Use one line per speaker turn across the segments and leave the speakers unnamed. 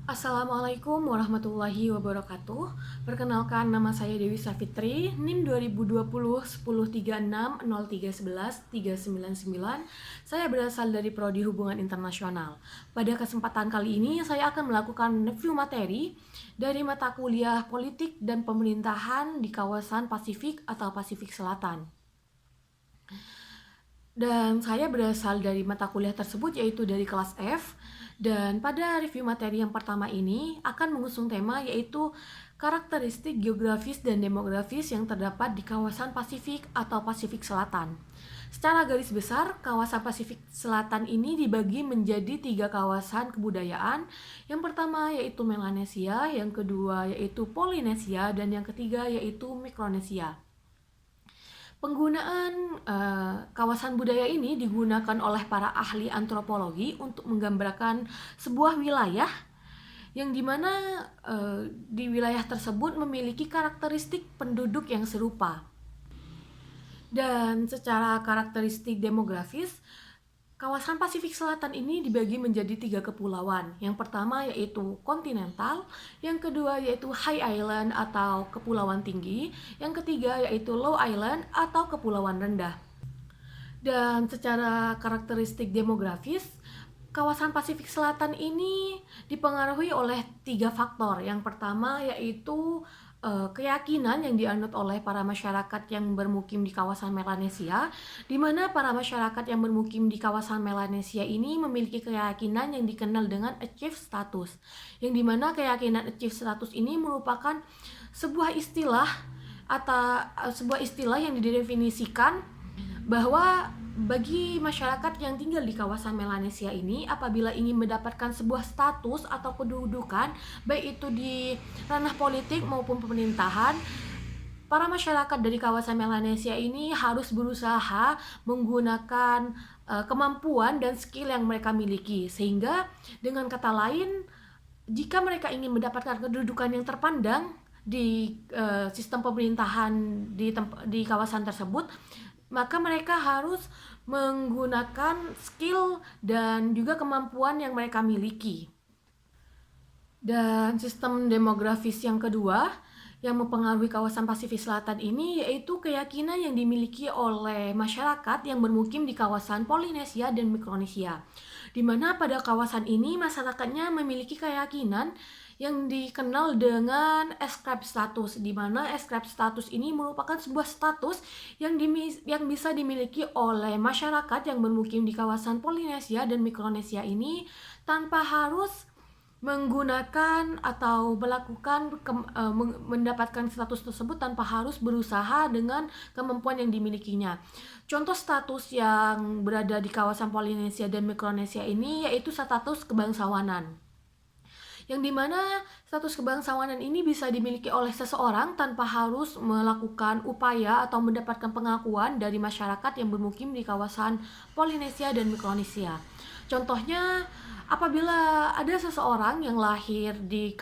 Assalamualaikum warahmatullahi wabarakatuh. Perkenalkan, nama saya Dewi Safitri, NIM 2020 1036 0311 399. Saya berasal dari Prodi Hubungan Internasional. Pada kesempatan kali ini saya akan melakukan review materi dari mata kuliah Politik dan Pemerintahan di kawasan Pasifik atau Pasifik Selatan. Dan saya berasal dari mata kuliah tersebut, yaitu dari kelas F. Dan pada review materi yang pertama ini akan mengusung tema yaitu karakteristik geografis dan demografis yang terdapat di kawasan Pasifik atau Pasifik Selatan. Secara garis besar, kawasan Pasifik Selatan ini dibagi menjadi 3 kawasan kebudayaan. Yang pertama yaitu Melanesia, yang kedua yaitu Polinesia, dan yang ketiga yaitu Mikronesia. Penggunaan kawasan budaya ini digunakan oleh para ahli antropologi untuk menggambarkan sebuah wilayah yang dimana di wilayah tersebut memiliki karakteristik penduduk yang serupa. Dan secara karakteristik demografis, kawasan Pasifik Selatan ini dibagi menjadi 3 kepulauan. Yang pertama yaitu kontinental, yang kedua yaitu high island atau kepulauan tinggi, yang ketiga yaitu low island atau kepulauan rendah. Dan secara karakteristik demografis, kawasan Pasifik Selatan ini dipengaruhi oleh 3 faktor. Yang pertama yaitu keyakinan yang dianut oleh para masyarakat yang bermukim di kawasan Melanesia, di mana para masyarakat yang bermukim di kawasan Melanesia ini memiliki keyakinan yang dikenal dengan achieve status, yang dimana keyakinan achieve status ini merupakan sebuah istilah yang didefinisikan bahwa bagi masyarakat yang tinggal di kawasan Melanesia ini, apabila ingin mendapatkan sebuah status atau kedudukan, baik itu di ranah politik maupun pemerintahan, para masyarakat dari kawasan Melanesia ini harus berusaha menggunakan kemampuan dan skill yang mereka miliki. Sehingga dengan kata lain, jika mereka ingin mendapatkan kedudukan yang terpandang di sistem pemerintahan di kawasan tersebut, maka mereka harus menggunakan skill dan juga kemampuan yang mereka miliki. Dan sistem demografis yang kedua yang mempengaruhi kawasan Pasifik Selatan ini yaitu keyakinan yang dimiliki oleh masyarakat yang bermukim di kawasan Polinesia dan Mikronesia, di mana pada kawasan ini masyarakatnya memiliki keyakinan yang dikenal dengan ascribed status, di mana ascribed status ini merupakan sebuah status yang bisa dimiliki oleh masyarakat yang bermukim di kawasan Polinesia dan Mikronesia ini tanpa harus menggunakan atau mendapatkan status tersebut tanpa harus berusaha dengan kemampuan yang dimilikinya. Contoh status yang berada di kawasan Polinesia dan Mikronesia ini yaitu status kebangsawanan, yang dimana status kebangsawanan ini bisa dimiliki oleh seseorang tanpa harus melakukan upaya atau mendapatkan pengakuan dari masyarakat yang bermukim di kawasan Polinesia dan Mikronesia. Contohnya, apabila ada seseorang yang lahir di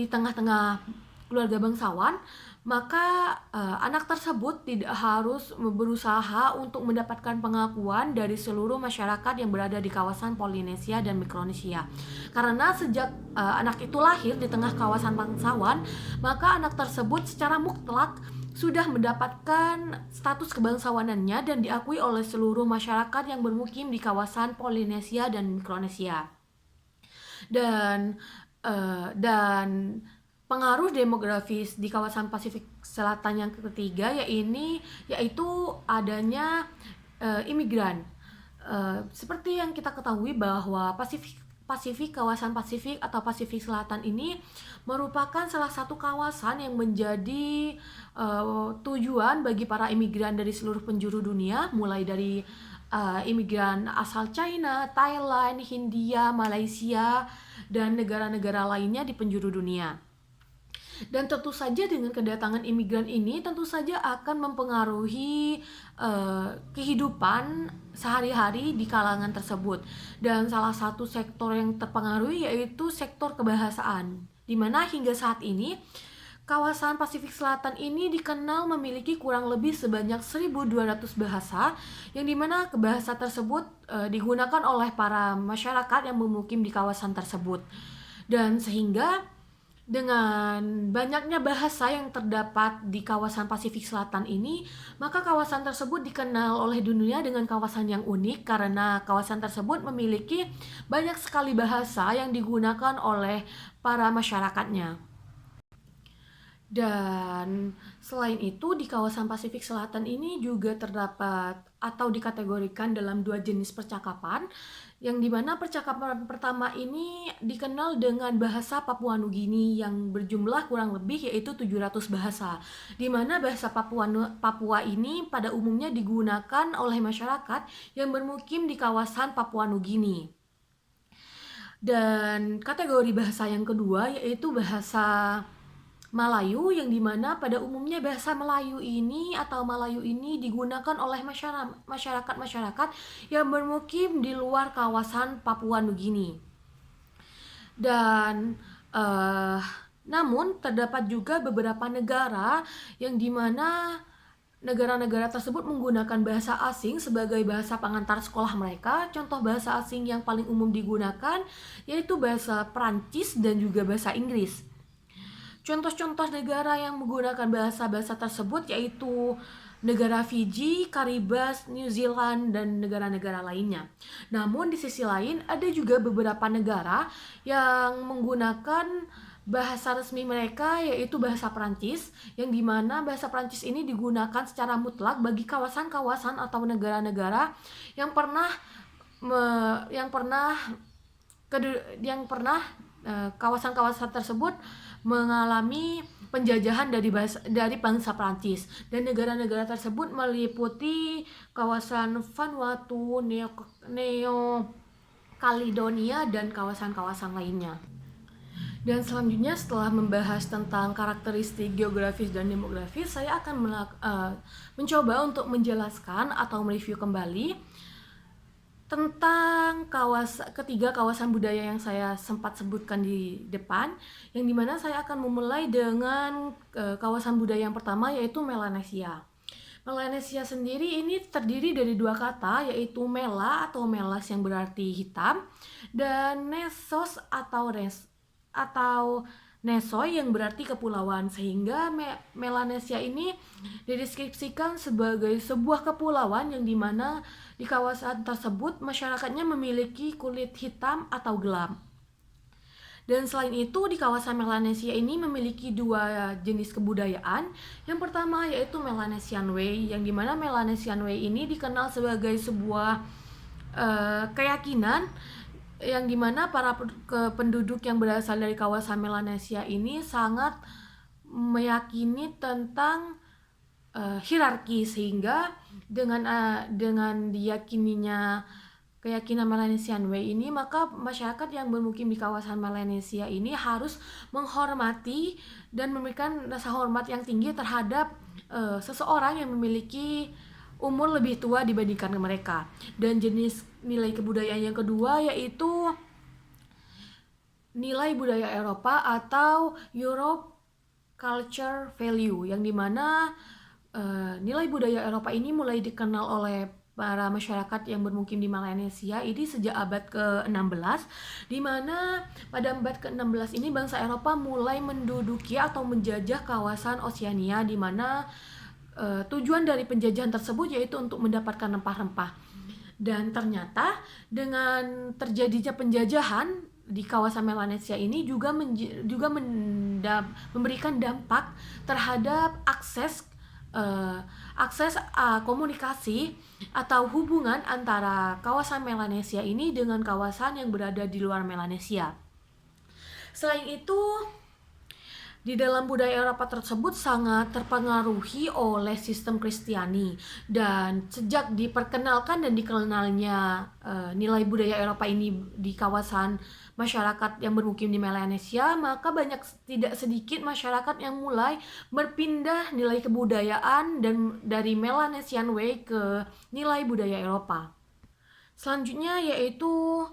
tengah-tengah keluarga bangsawan, maka anak tersebut tidak harus berusaha untuk mendapatkan pengakuan dari seluruh masyarakat yang berada di kawasan Polinesia dan Mikronesia. Karena sejak anak itu lahir di tengah kawasan bangsawan, maka anak tersebut secara mutlak sudah mendapatkan status kebangsawanannya dan diakui oleh seluruh masyarakat yang bermukim di kawasan Polinesia dan Mikronesia. Dan pengaruh demografis di kawasan Pasifik Selatan yang ketiga yaitu adanya imigran. Seperti yang kita ketahui bahwa kawasan Pasifik atau Pasifik Selatan ini merupakan salah satu kawasan yang menjadi tujuan bagi para imigran dari seluruh penjuru dunia, mulai dari imigran asal China, Thailand, Hindia, Malaysia, dan negara-negara lainnya di penjuru dunia. Dan tentu saja dengan kedatangan imigran ini tentu saja akan mempengaruhi kehidupan sehari-hari di kalangan tersebut. Dan salah satu sektor yang terpengaruh yaitu sektor kebahasaan, di mana hingga saat ini kawasan Pasifik Selatan ini dikenal memiliki kurang lebih sebanyak 1.200 bahasa, yang dimana bahasa tersebut digunakan oleh para masyarakat yang bermukim di kawasan tersebut. Dan sehingga dengan banyaknya bahasa yang terdapat di kawasan Pasifik Selatan ini, maka kawasan tersebut dikenal oleh dunia dengan kawasan yang unik karena kawasan tersebut memiliki banyak sekali bahasa yang digunakan oleh para masyarakatnya. Dan selain itu di kawasan Pasifik Selatan ini juga terdapat atau dikategorikan dalam dua jenis percakapan, yang dimana percakapan pertama ini dikenal dengan bahasa Papua Nugini yang berjumlah kurang lebih yaitu 700 bahasa, di mana bahasa Papua ini pada umumnya digunakan oleh masyarakat yang bermukim di kawasan Papua Nugini. Dan kategori bahasa yang kedua yaitu bahasa Melayu, yang dimana pada umumnya bahasa Melayu ini atau Melayu ini digunakan oleh masyarakat-masyarakat yang bermukim di luar kawasan Papua Nugini. Dan namun terdapat juga beberapa negara yang dimana negara-negara tersebut menggunakan bahasa asing sebagai bahasa pengantar sekolah mereka. Contoh bahasa asing yang paling umum digunakan yaitu bahasa Prancis dan juga bahasa Inggris. Contoh-contoh negara yang menggunakan bahasa-bahasa tersebut yaitu negara Fiji, Karibas, New Zealand, dan negara-negara lainnya. Namun di sisi lain ada juga beberapa negara yang menggunakan bahasa resmi mereka yaitu bahasa Prancis, yang dimana bahasa Prancis ini digunakan secara mutlak bagi kawasan-kawasan atau negara-negara yang pernah kawasan-kawasan tersebut mengalami penjajahan dari bangsa Prancis, dan negara-negara tersebut meliputi kawasan Vanuatu, Neo Caledonia, dan kawasan-kawasan lainnya. Dan selanjutnya setelah membahas tentang karakteristik geografis dan demografis, saya akan mencoba untuk menjelaskan atau mereview kembali tentang ketiga kawasan budaya yang saya sempat sebutkan di depan, yang dimana saya akan memulai dengan kawasan budaya yang pertama yaitu Melanesia. Melanesia sendiri ini terdiri dari dua kata yaitu Mela atau Melas yang berarti hitam, dan Nesos atau Nesoy yang berarti kepulauan, sehingga Melanesia ini dideskripsikan sebagai sebuah kepulauan yang dimana di kawasan tersebut masyarakatnya memiliki kulit hitam atau gelap. Dan selain itu di kawasan Melanesia ini memiliki dua jenis kebudayaan. Yang pertama yaitu Melanesian Way, yang dimana Melanesian Way ini dikenal sebagai sebuah keyakinan yang dimana para penduduk yang berasal dari kawasan Melanesia ini sangat meyakini tentang hierarki, sehingga dengan diyakininya keyakinan Melanesian Way ini, maka masyarakat yang bermukim di kawasan Melanesia ini harus menghormati dan memberikan rasa hormat yang tinggi terhadap seseorang yang memiliki umur lebih tua dibandingkan mereka. Dan jenis nilai kebudayaan yang kedua yaitu nilai budaya Eropa atau Europe Culture Value, yang dimana nilai budaya Eropa ini mulai dikenal oleh para masyarakat yang bermukim di Melanesia ini sejak abad ke-16, di mana pada abad ke-16 ini bangsa Eropa mulai menduduki atau menjajah kawasan Oseania, di mana tujuan dari penjajahan tersebut yaitu untuk mendapatkan rempah-rempah. Dan ternyata dengan terjadinya penjajahan di kawasan Melanesia ini juga memberikan dampak terhadap akses komunikasi atau hubungan antara kawasan Melanesia ini dengan kawasan yang berada di luar Melanesia. Selain itu, di dalam budaya Eropa tersebut sangat terpengaruhi oleh sistem Kristiani, dan sejak diperkenalkan dan dikenalnya nilai budaya Eropa ini di kawasan masyarakat yang bermukim di Melanesia, maka tidak sedikit masyarakat yang mulai berpindah nilai kebudayaan dan dari Melanesian Way ke nilai budaya Eropa. Selanjutnya yaitu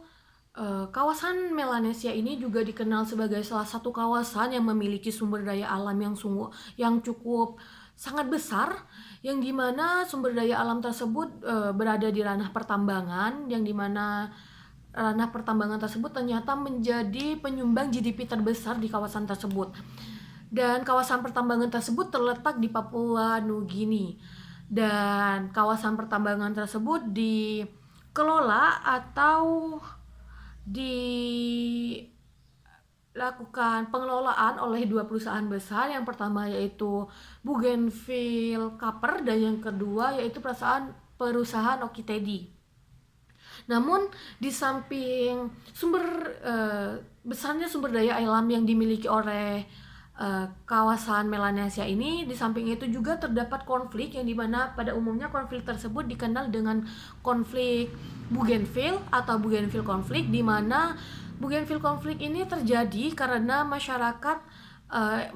kawasan Melanesia ini juga dikenal sebagai salah satu kawasan yang memiliki sumber daya alam yang cukup sangat besar, yang dimana sumber daya alam tersebut berada di ranah pertambangan, yang dimana ranah pertambangan tersebut ternyata menjadi penyumbang GDP terbesar di kawasan tersebut. Dan kawasan pertambangan tersebut terletak di Papua Nugini. Dan kawasan pertambangan tersebut dikelola atau dilakukan pengelolaan oleh dua perusahaan besar. Yang pertama yaitu Bougainville Copper dan yang kedua yaitu perusahaan Okytedi. Namun di samping besarnya sumber daya alam yang dimiliki oleh kawasan Melanesia ini, di samping itu juga terdapat konflik yang dimana pada umumnya konflik tersebut dikenal dengan konflik Bougainville atau Bougainville konflik, di mana Bougainville konflik ini terjadi karena masyarakat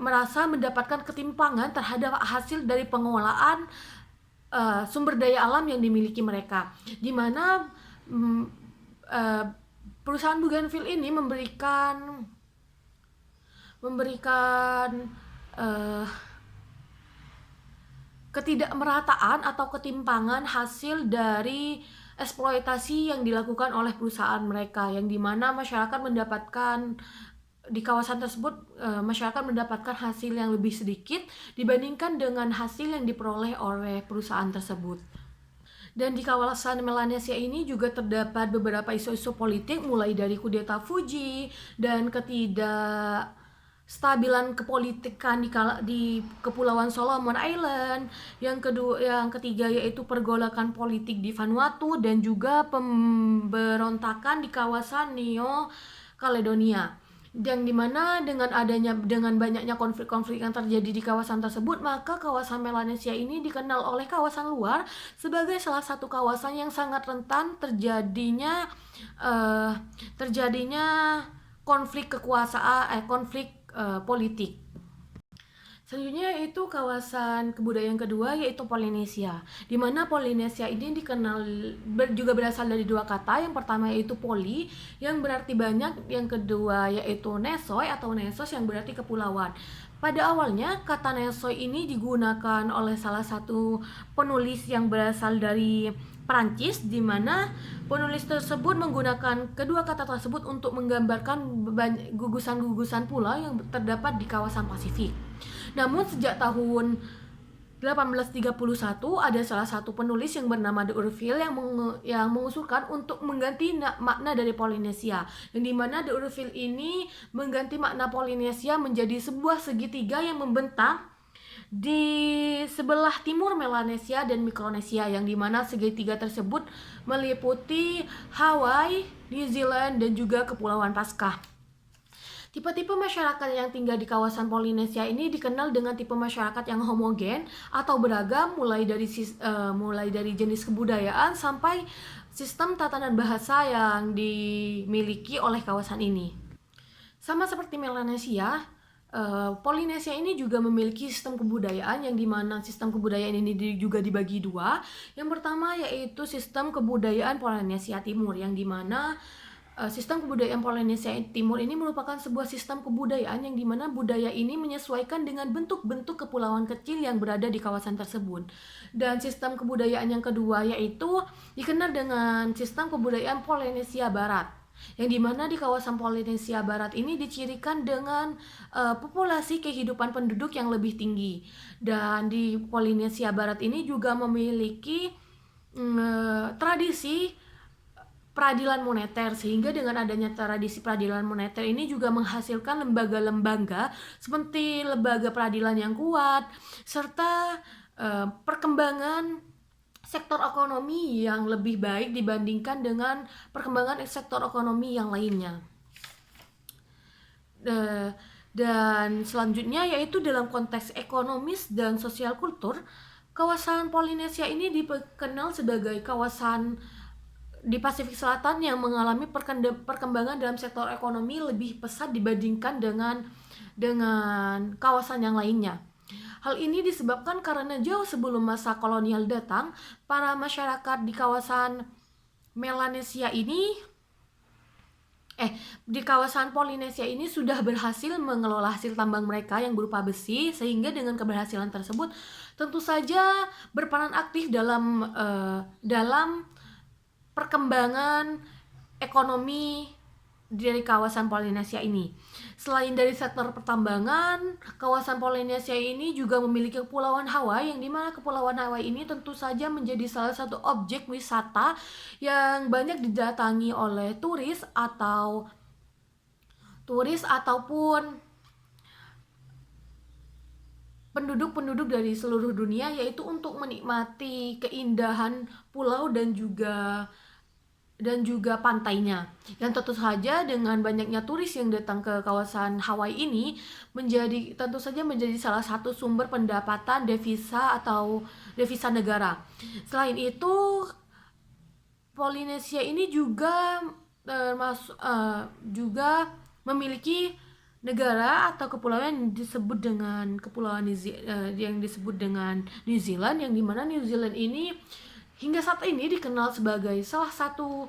merasa mendapatkan ketimpangan terhadap hasil dari pengelolaan sumber daya alam yang dimiliki mereka, di mana perusahaan Bougainville ini memberikan ketidakmerataan atau ketimpangan hasil dari eksploitasi yang dilakukan oleh perusahaan mereka, yang dimana masyarakat mendapatkan di kawasan tersebut masyarakat mendapatkan hasil yang lebih sedikit dibandingkan dengan hasil yang diperoleh oleh perusahaan tersebut. Dan di kawasan Melanesia ini juga terdapat beberapa isu-isu politik, mulai dari kudeta Fuji dan ketidakstabilan kepolitikan di Kepulauan Solomon Island. Yang ketiga yaitu pergolakan politik di Vanuatu dan juga pemberontakan di kawasan Neo Caledonia. Yang dimana dengan banyaknya konflik-konflik yang terjadi di kawasan tersebut, maka kawasan Melanesia ini dikenal oleh kawasan luar sebagai salah satu kawasan yang sangat rentan terjadinya konflik politik. Selanjutnya yaitu kawasan kebudayaan kedua yaitu Polinesia, di mana Polinesia ini dikenal juga berasal dari dua kata. Yang pertama yaitu poli yang berarti banyak, yang kedua yaitu nesoi atau nesos yang berarti kepulauan. Pada awalnya kata nesoi ini digunakan oleh salah satu penulis yang berasal dari Perancis, di mana penulis tersebut menggunakan kedua kata tersebut untuk menggambarkan gugusan-gugusan pulau yang terdapat di kawasan Pasifik. Namun sejak tahun 1831 ada salah satu penulis yang bernama de Urville yang mengusulkan untuk mengganti makna dari Polinesia, yang dimana de Urville ini mengganti makna Polinesia menjadi sebuah segitiga yang membentang di sebelah timur Melanesia dan Mikronesia, yang dimana segitiga tersebut meliputi Hawaii, New Zealand, dan juga Kepulauan Paskah. Tipe-tipe masyarakat yang tinggal di kawasan Polinesia ini dikenal dengan tipe masyarakat yang homogen atau beragam, mulai dari jenis kebudayaan sampai sistem tatanan bahasa yang dimiliki oleh kawasan ini. Sama seperti Melanesia, Polinesia ini juga memiliki sistem kebudayaan, yang dimana sistem kebudayaan ini juga dibagi dua. Yang pertama yaitu sistem kebudayaan Polinesia Timur, yang dimana sistem kebudayaan Polinesia Timur ini merupakan sebuah sistem kebudayaan yang dimana budaya ini menyesuaikan dengan bentuk-bentuk kepulauan kecil yang berada di kawasan tersebut. Dan sistem kebudayaan yang kedua yaitu dikenal dengan sistem kebudayaan Polinesia Barat, yang dimana di kawasan Polinesia Barat ini dicirikan dengan populasi kehidupan penduduk yang lebih tinggi. Dan di Polinesia Barat ini juga memiliki tradisi peradilan moneter, sehingga dengan adanya tradisi peradilan moneter ini juga menghasilkan lembaga-lembaga seperti lembaga peradilan yang kuat, serta perkembangan sektor ekonomi yang lebih baik dibandingkan dengan perkembangan sektor ekonomi yang lainnya. Dan selanjutnya yaitu dalam konteks ekonomis dan sosial kultur, kawasan Polinesia ini dikenal sebagai kawasan di Pasifik Selatan yang mengalami perkembangan dalam sektor ekonomi lebih pesat dibandingkan dengan kawasan yang lainnya. Hal ini disebabkan karena jauh sebelum masa kolonial datang, para masyarakat di kawasan Melanesia ini di kawasan Polinesia ini sudah berhasil mengelola hasil tambang mereka yang berupa besi, sehingga dengan keberhasilan tersebut tentu saja berperan aktif dalam perkembangan ekonomi dari kawasan Polinesia ini. Selain dari sektor pertambangan, kawasan Polinesia ini juga memiliki kepulauan Hawaii, yang dimana kepulauan Hawaii ini tentu saja menjadi salah satu objek wisata yang banyak didatangi oleh turis ataupun penduduk-penduduk dari seluruh dunia, yaitu untuk menikmati keindahan pulau dan juga pantainya. Dan tentu saja dengan banyaknya turis yang datang ke kawasan Hawaii ini tentu saja menjadi salah satu sumber pendapatan devisa atau devisa negara. Selain itu, Polinesia ini juga juga memiliki negara atau kepulauan yang disebut dengan New Zealand, yang dimana New Zealand ini hingga saat ini dikenal sebagai salah satu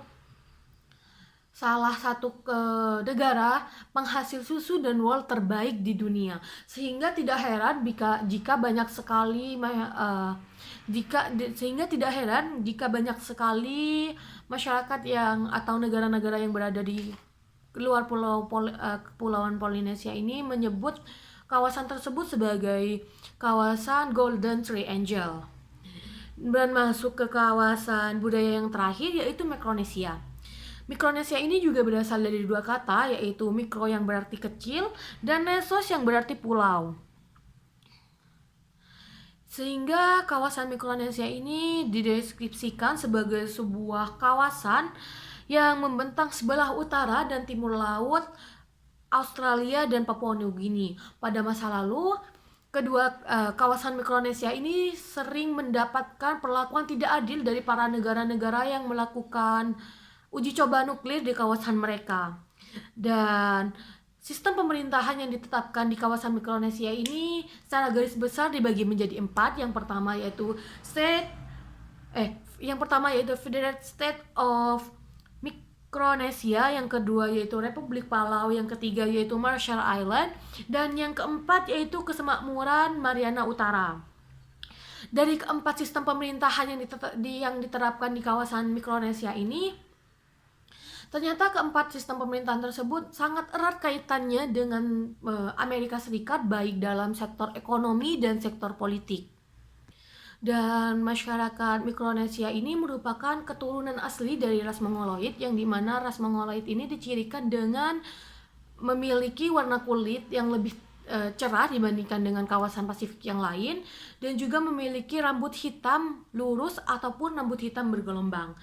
negara penghasil susu dan wool terbaik di dunia, sehingga tidak heran jika banyak sekali masyarakat atau negara-negara yang berada di luar kepulauan Polinesia ini menyebut kawasan tersebut sebagai kawasan Golden Triangle. Dan masuk ke kawasan budaya yang terakhir, yaitu Mikronesia. Mikronesia ini juga berasal dari dua kata, yaitu mikro yang berarti kecil dan nesos yang berarti pulau. Sehingga kawasan Mikronesia ini dideskripsikan sebagai sebuah kawasan yang membentang sebelah utara dan timur laut Australia dan Papua New Guinea. Pada masa lalu, kedua kawasan Mikronesia ini sering mendapatkan perlakuan tidak adil dari para negara-negara yang melakukan uji coba nuklir di kawasan mereka. Dan sistem pemerintahan yang ditetapkan di kawasan Mikronesia ini secara garis besar dibagi menjadi 4. Yang pertama yaitu Federal State of Mikronesia, yang kedua yaitu Republik Palau, yang ketiga yaitu Marshall Island, dan yang keempat yaitu Kesemakmuran Mariana Utara. Dari keempat sistem pemerintahan yang diterapkan di kawasan Mikronesia ini, ternyata keempat sistem pemerintahan tersebut sangat erat kaitannya dengan Amerika Serikat, baik dalam sektor ekonomi dan sektor politik. Dan masyarakat Mikronesia ini merupakan keturunan asli dari ras Mongoloid, yang dimana ras Mongoloid ini dicirikan dengan memiliki warna kulit yang lebih cerah dibandingkan dengan kawasan Pasifik yang lain, dan juga memiliki rambut hitam lurus ataupun rambut hitam bergelombang.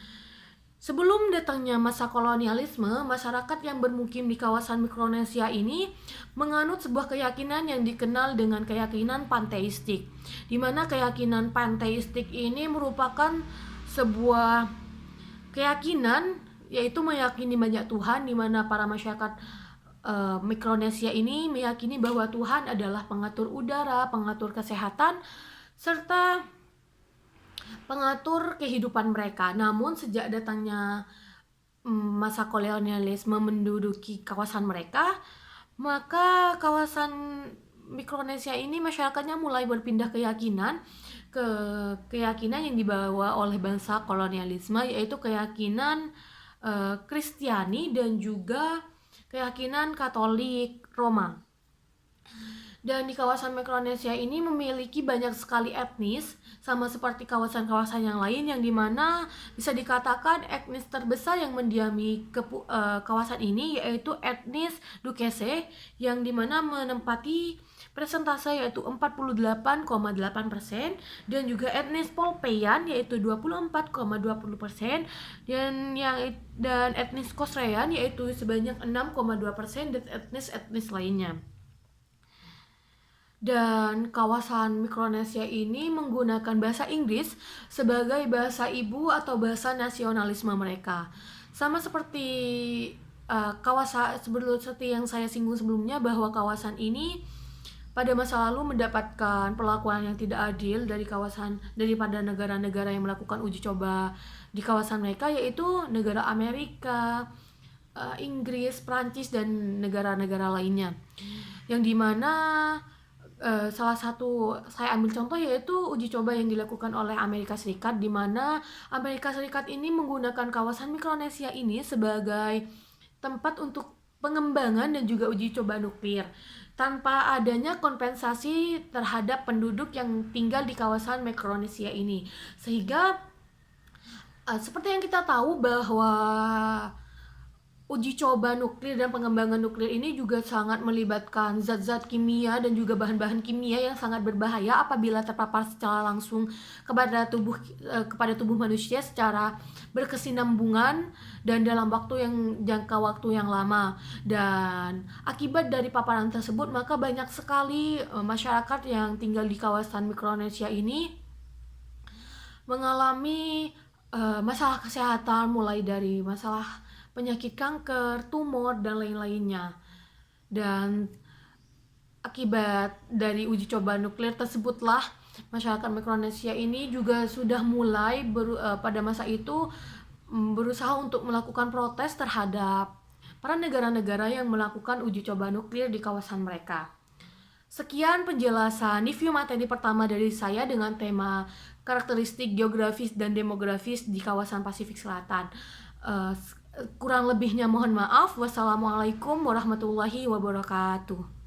Sebelum datangnya masa kolonialisme, masyarakat yang bermukim di kawasan Mikronesia ini menganut sebuah keyakinan yang dikenal dengan keyakinan panteistik, di mana keyakinan panteistik ini merupakan sebuah keyakinan, yaitu meyakini banyak Tuhan, di mana para masyarakat Mikronesia ini meyakini bahwa Tuhan adalah pengatur udara, pengatur kesehatan, serta pengatur kehidupan mereka. Namun sejak datangnya masa kolonialisme menduduki kawasan mereka, maka kawasan Mikronesia ini masyarakatnya mulai berpindah keyakinan yang dibawa oleh bangsa kolonialisme, yaitu keyakinan Kristiani dan juga keyakinan Katolik Roma. Dan di kawasan Mikronesia ini memiliki banyak sekali etnis, sama seperti kawasan-kawasan yang lain, yang dimana bisa dikatakan etnis terbesar yang mendiami kawasan ini yaitu etnis Dukese, yang dimana menempati persentase yaitu 48,8%, dan juga etnis Polpeyan yaitu 24,20%, dan etnis Kosraean yaitu sebanyak 6,2%, dan etnis lainnya. Dan kawasan Mikronesia ini menggunakan bahasa Inggris sebagai bahasa ibu atau bahasa nasionalisme mereka. Sama seperti seperti yang saya singgung sebelumnya, bahwa kawasan ini pada masa lalu mendapatkan perlakuan yang tidak adil daripada negara-negara yang melakukan uji coba di kawasan mereka, yaitu negara Amerika, Inggris, Prancis, dan negara-negara lainnya. Yang dimana Salah satu saya ambil contoh yaitu uji coba yang dilakukan oleh Amerika Serikat, di mana Amerika Serikat ini menggunakan kawasan Mikronesia ini sebagai tempat untuk pengembangan dan juga uji coba nuklir tanpa adanya kompensasi terhadap penduduk yang tinggal di kawasan Mikronesia ini. Sehingga seperti yang kita tahu bahwa uji coba nuklir dan pengembangan nuklir ini juga sangat melibatkan zat-zat kimia dan juga bahan-bahan kimia yang sangat berbahaya apabila terpapar secara langsung kepada tubuh manusia secara berkesinambungan dan dalam jangka waktu yang lama. Dan akibat dari paparan tersebut, maka banyak sekali masyarakat yang tinggal di kawasan Mikronesia ini mengalami masalah kesehatan, mulai dari masalah penyakit kanker, tumor, dan lain-lainnya. Dan akibat dari uji coba nuklir tersebutlah masyarakat Mikronesia ini juga sudah mulai pada masa itu berusaha untuk melakukan protes terhadap para negara-negara yang melakukan uji coba nuklir di kawasan mereka. Sekian penjelasan review materi pertama dari saya dengan tema karakteristik geografis dan demografis di kawasan Pasifik Selatan. Kurang lebihnya mohon maaf. Wassalamualaikum warahmatullahi wabarakatuh.